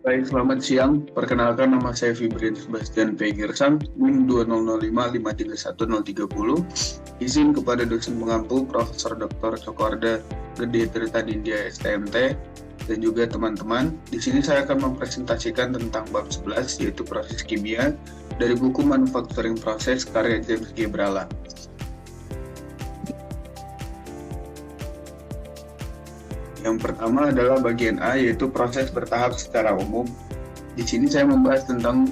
Baik, selamat siang. Perkenalkan, nama saya Fibrin Sebastian P. Girsang, NIM 2005531030. Izin kepada dosen pengampu Profesor Dr. Cokorda Gede Tirta Dindia STMT dan juga teman-teman. Di sini saya akan mempresentasikan tentang bab 11 yaitu proses kimia dari buku Manufacturing Process karya James G. Brala. Yang pertama adalah bagian A, yaitu proses bertahap secara umum. Di sini saya membahas tentang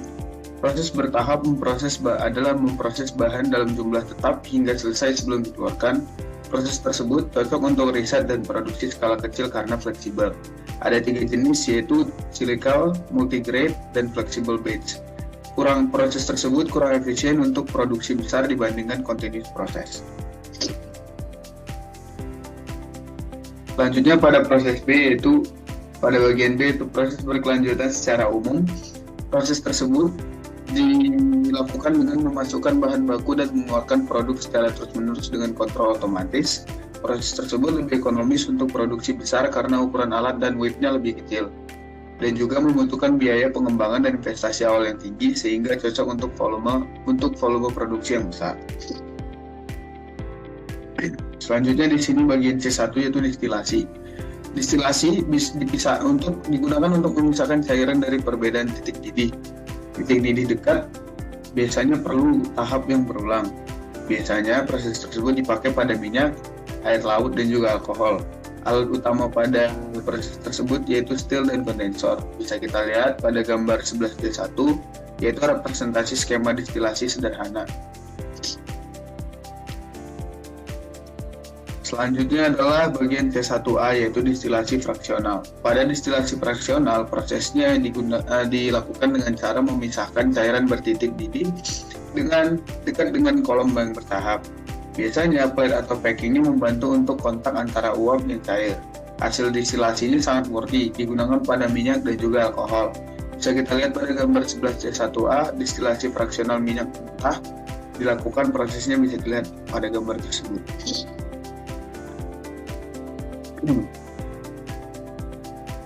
proses bertahap adalah memproses bahan dalam jumlah tetap hingga selesai sebelum dikeluarkan. Proses tersebut cocok untuk riset dan produksi skala kecil karena fleksibel. Ada 3 jenis, yaitu cyclical, multigrade, dan flexible batch. Proses tersebut kurang efisien untuk produksi besar dibandingkan continuous proses. Selanjutnya pada proses B, yaitu pada bagian B itu proses berkelanjutan secara umum. Proses tersebut dilakukan dengan memasukkan bahan baku dan mengeluarkan produk secara terus-menerus dengan kontrol otomatis. Proses tersebut lebih ekonomis untuk produksi besar karena ukuran alat dan weight-nya lebih kecil, dan juga membutuhkan biaya pengembangan dan investasi awal yang tinggi sehingga cocok untuk volume produksi yang besar. Selanjutnya di sini bagian C1 yaitu distilasi. Distilasi digunakan untuk memisahkan cairan dari perbedaan titik didih. Titik didih dekat biasanya perlu tahap yang berulang. Biasanya proses tersebut dipakai pada minyak, air laut, dan juga alkohol. Alat utama pada proses tersebut yaitu stil dan kondensor. Bisa kita lihat pada gambar 11D1, yaitu representasi skema distilasi sederhana. Selanjutnya adalah bagian C1A yaitu distilasi fraksional. Pada distilasi fraksional, prosesnya dilakukan dengan cara memisahkan cairan bertitik didih dekat dengan kolom yang bertahap. Biasanya plate atau packingnya membantu untuk kontak antara uap dan cair. Hasil distilasi ini sangat murni, digunakan pada minyak dan juga alkohol. Bisa kita lihat pada gambar 11C1A, distilasi fraksional minyak mentah dilakukan, prosesnya bisa dilihat pada gambar tersebut.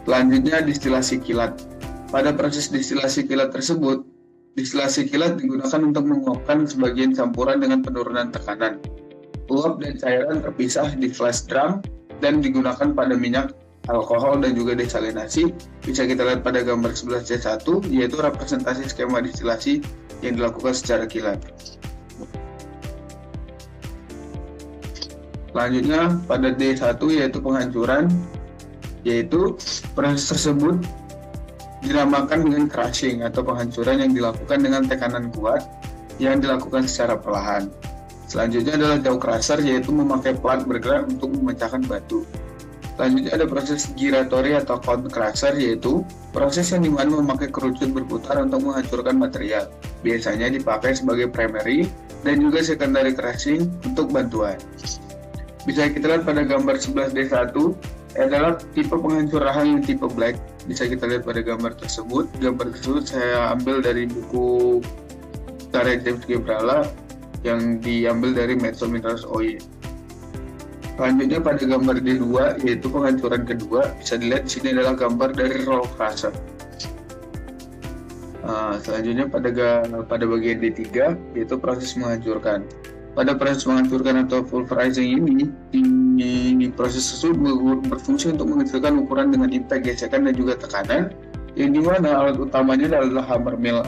Selanjutnya distilasi kilat. Pada proses distilasi kilat tersebut, distilasi kilat digunakan untuk menguapkan sebagian campuran dengan penurunan tekanan. Uap dan cairan terpisah di flash drum dan digunakan pada minyak, alkohol, dan juga desalinasi. Bisa kita lihat pada gambar 11C1, yaitu representasi skema distilasi yang dilakukan secara kilat. Selanjutnya pada D1 yaitu penghancuran, yaitu proses tersebut dinamakan dengan crushing atau penghancuran yang dilakukan dengan tekanan kuat yang dilakukan secara perlahan. Selanjutnya adalah jaw crusher, yaitu memakai plat bergerak untuk memecahkan batu. Selanjutnya ada proses giratory atau cone crusher, yaitu proses yang dimana memakai kerucut berputar untuk menghancurkan material. Biasanya dipakai sebagai primary dan juga secondary crushing untuk bantuan. Bisa kita lihat pada gambar 11D1 adalah tipe penghancur rahang yang tipe black. Bisa kita lihat pada gambar tersebut. Gambar tersebut saya ambil dari buku karya James G. Brala yang diambil dari Metso Minerals Oil. Selanjutnya pada gambar D2 yaitu penghancuran kedua. Bisa dilihat di sini adalah gambar dari roll crusher. Selanjutnya pada bagian D3 yaitu proses menghancurkan. Pada proses menghancurkan atau pulverizing ini, di proses tersebut berfungsi untuk menghasilkan ukuran dengan impact, gesekan, dan juga tekanan, yang dimana alat utamanya adalah hammer mill,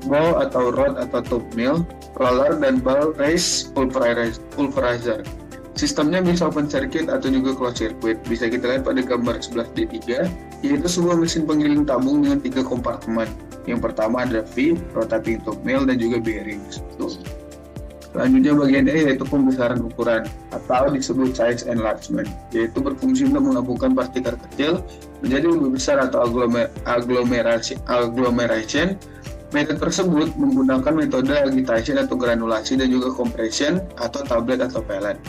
ball atau rod atau tube mill, roller, dan ball race pulverizer. Sistemnya bisa open circuit atau juga closed circuit. Bisa kita lihat pada gambar 11D3, yaitu sebuah mesin penggiling tabung dengan 3 kompartemen. Yang pertama ada feed, rotating tube mill, dan juga bearings. Selanjutnya bagian E yaitu pembesaran ukuran atau disebut size enlargement, yaitu berfungsi untuk menggabungkan partikel kecil menjadi lebih besar atau agglomeration. Metode tersebut menggunakan metode agitation atau granulasi dan juga compression atau tablet atau pellet.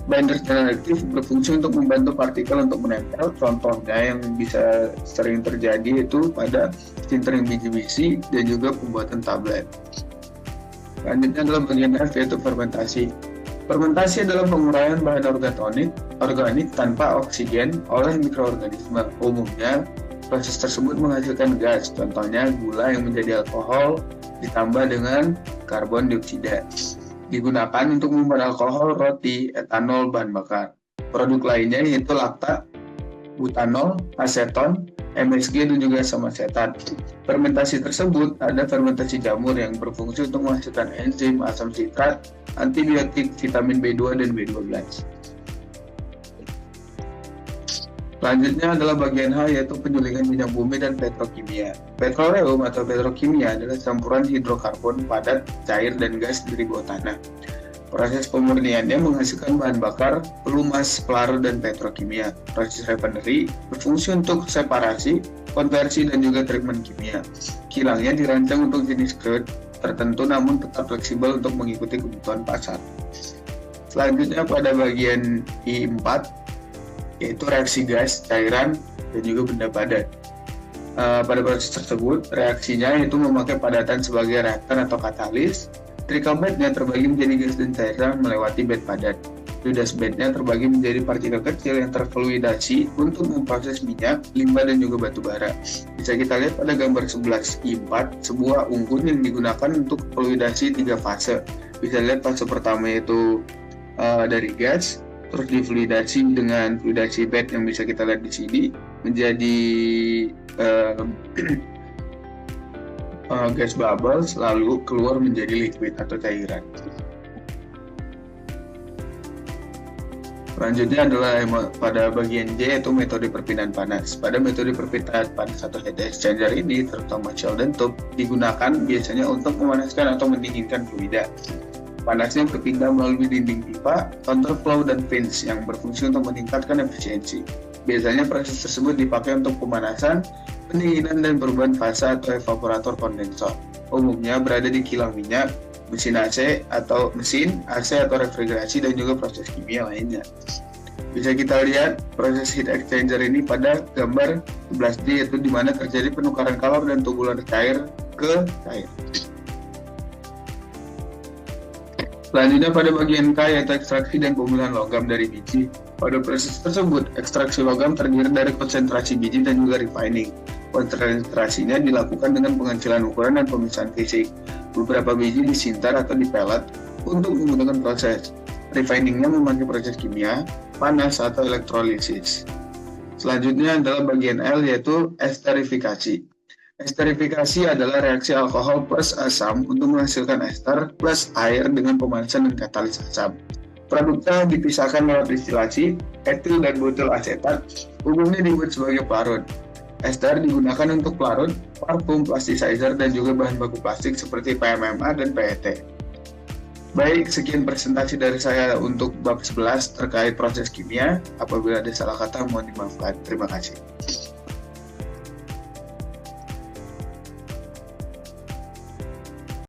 Binder reaktif berfungsi untuk membantu partikel untuk menempel. Contohnya yang bisa sering terjadi itu pada sintering biji besi dan juga pembuatan tablet. Selanjutnya adalah bagian F yaitu fermentasi. Fermentasi adalah penguraian bahan organik tanpa oksigen oleh mikroorganisme. Umumnya, Proses tersebut menghasilkan gas, contohnya gula yang menjadi alkohol ditambah dengan karbon dioksida. Digunakan untuk membuat alkohol, roti, etanol, bahan bakar. Produk lainnya yaitu laktat, butanol, aseton, MSG, dan juga asam asetat. Fermentasi tersebut ada fermentasi jamur yang berfungsi untuk menghasilkan enzim, asam sitrat, antibiotik, vitamin B2 dan B12. Selanjutnya adalah bagian H, yaitu penyulingan minyak bumi dan petrokimia. Petroleum atau petrokimia adalah campuran hidrokarbon padat, cair, dan gas dari bawah tanah. Proses pemurniannya menghasilkan bahan bakar, pelumas, pelarut, dan petrokimia. Proses refinery berfungsi untuk separasi, konversi, dan juga treatment kimia. Kilangnya dirancang untuk jenis crude tertentu namun tetap fleksibel untuk mengikuti kebutuhan pasar. Selanjutnya pada bagian I4, yaitu reaksi gas, cairan, dan juga benda padat. Pada proses tersebut, reaksinya itu memakai padatan sebagai reaktan atau katalis. Trickle bednya terbagi menjadi gas dan cairan melewati bed padat. Fluidas bednya terbagi menjadi partikel kecil yang terfluidasi untuk memproses minyak, limbah, dan juga batu bara. Bisa kita lihat pada gambar 11 I4, sebuah unggun yang digunakan untuk fluidasi 3 fase. Bisa lihat fase pertama yaitu dari gas, terus difluidasi dengan fluidasi bed yang bisa kita lihat di sini menjadi gas bubbles, lalu keluar menjadi liquid atau cairan. Selanjutnya adalah pada bagian J, yaitu metode perpindahan panas. Pada metode perpindahan panas atau heat exchanger ini, terutama shell dan tube, digunakan biasanya untuk memanaskan atau mendinginkan fluida. Panasnya berpindah melalui dinding pipa, control flow, dan fins yang berfungsi untuk meningkatkan efisiensi. Biasanya proses tersebut dipakai untuk pemanasan, pendinginan, dan perubahan fase atau evaporator kondensor. Umumnya berada di kilang minyak, mesin AC atau refrigerasi, dan juga proses kimia lainnya. Bisa kita lihat proses heat exchanger ini pada gambar 11D, yaitu di mana terjadi penukaran kalor dan tubular cair ke cair. Selanjutnya pada bagian K, yaitu ekstraksi dan pemulihan logam dari biji. Pada proses tersebut, ekstraksi logam terdiri dari konsentrasi biji dan juga refining. Konsentrasinya dilakukan dengan pengecilan ukuran dan pemisahan fisik. Beberapa biji disintar atau dipelet untuk menggunakan proses. Refiningnya memakai proses kimia, panas, atau elektrolisis. Selanjutnya adalah bagian L, yaitu esterifikasi. Esterifikasi adalah reaksi alkohol plus asam untuk menghasilkan ester plus air dengan pemanasan dan katalis asam. Produknya dipisahkan lewat distilasi, etil dan butil asetat, umumnya dibuat sebagai pelarut. Ester digunakan untuk pelarut, parfum, plasticizer, dan juga bahan baku plastik seperti PMMA dan PET. Baik, sekian presentasi dari saya untuk bab 11 terkait proses kimia. Apabila ada salah kata, mohon dimaafkan. Terima kasih.